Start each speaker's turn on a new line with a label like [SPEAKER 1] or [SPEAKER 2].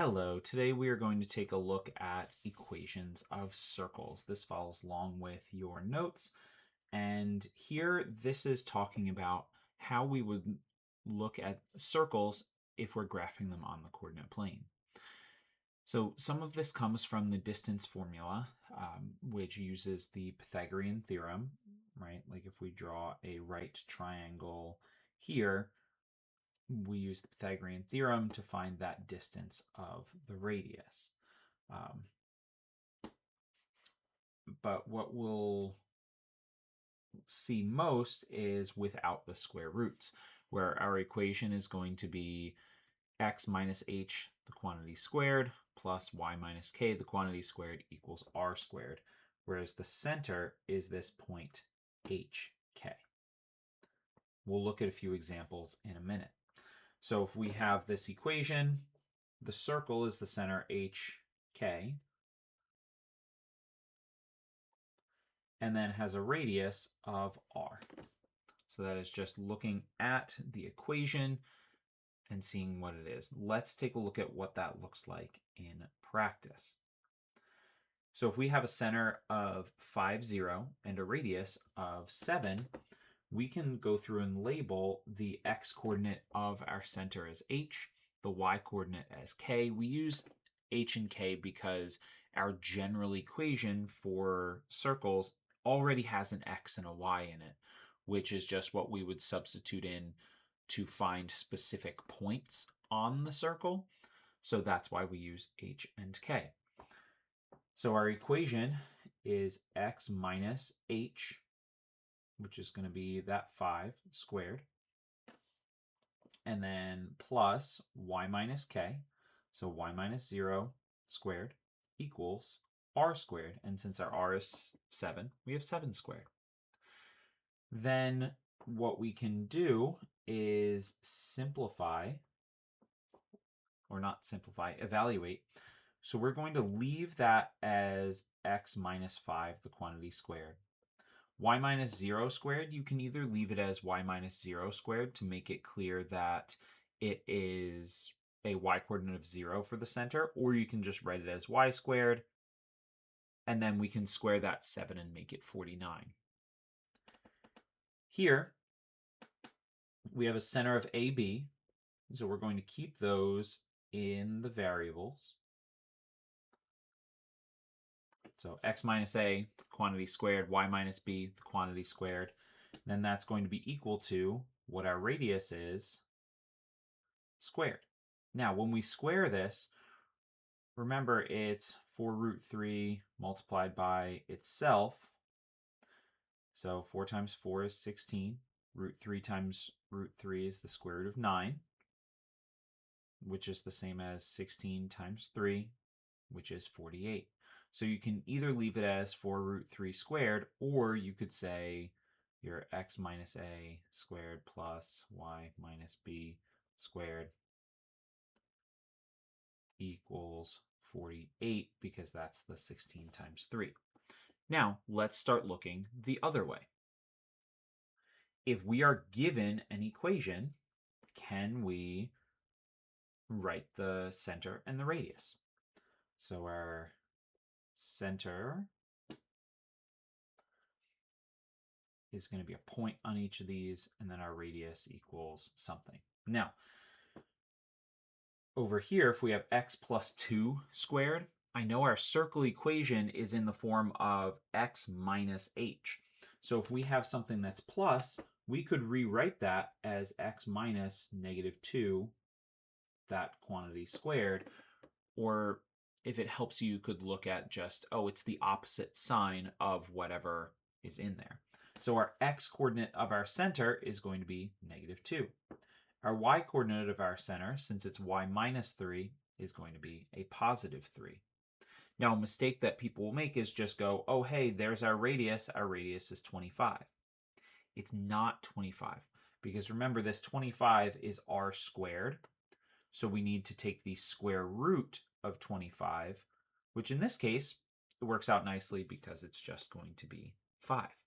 [SPEAKER 1] Hello, today we are going to take a look at equations of circles. This follows along with your notes, and here this is talking about how we would look at circles if we're graphing them on the coordinate plane. So some of this comes from the distance formula, which uses the Pythagorean theorem, right? Like if we draw a right triangle here, we use the Pythagorean theorem to find that distance of the radius. But what we'll see most is without the square roots, where our equation is going to be x minus h, the quantity squared, plus y minus k, the quantity squared, equals r squared, whereas the center is this point hk. We'll look at a few examples in a minute. So if we have this equation, the circle is the center hk, and then has a radius of r. So that is just looking at the equation and seeing what it is. Let's take a look at what that looks like in practice. So if we have a center of 5, 0 and a radius of 7, we can go through and label the x-coordinate of our center as h, the y-coordinate as k. We use h and k because our general equation for circles already has an x and a y in it, which is just what we would substitute in to find specific points on the circle. So that's why we use h and k. So our equation is x minus h, which is going to be that 5 squared, and then plus y minus k, so y minus 0 squared, equals r squared, and since our r is 7, we have 7 squared. Then what we can do is simplify, or not simplify, evaluate. So we're going to leave that as x minus 5, the quantity squared. Y minus 0 squared, you can either leave it as y minus 0 squared to make it clear that it is a y-coordinate of 0 for the center, or you can just write it as y squared, and then we can square that 7 and make it 49. Here, we have a center of AB, so we're going to keep those in the variables. So x minus a, quantity squared, y minus b, the quantity squared. Then that's going to be equal to what our radius is squared. Now, when we square this, remember it's 4 root 3 multiplied by itself. So 4 times 4 is 16. Root 3 times root 3 is the square root of 9, which is the same as 16 times 3, which is 48. So you can either leave it as 4 root 3 squared, or you could say your x minus a squared plus y minus b squared equals 48, because that's the 16 times 3. Now, let's start looking the other way. If we are given an equation, can we write the center and the radius? So our center is going to be a point on each of these, and then our radius equals something. Now, over here, if we have x plus 2 squared, I know our circle equation is in the form of x minus h. So if we have something that's plus, we could rewrite that as x minus -2, that quantity squared, or if it helps you, you could look at just, oh, it's the opposite sign of whatever is in there. So our x-coordinate of our center is going to be -2. Our y-coordinate of our center, since it's y minus 3, is going to be a positive 3. Now, a mistake that people will make is just go, oh, hey, there's our radius. Our radius is 25. It's not 25, because remember, this 25 is r squared. So we need to take the square root of 25, which in this case, it works out nicely because it's just going to be 5.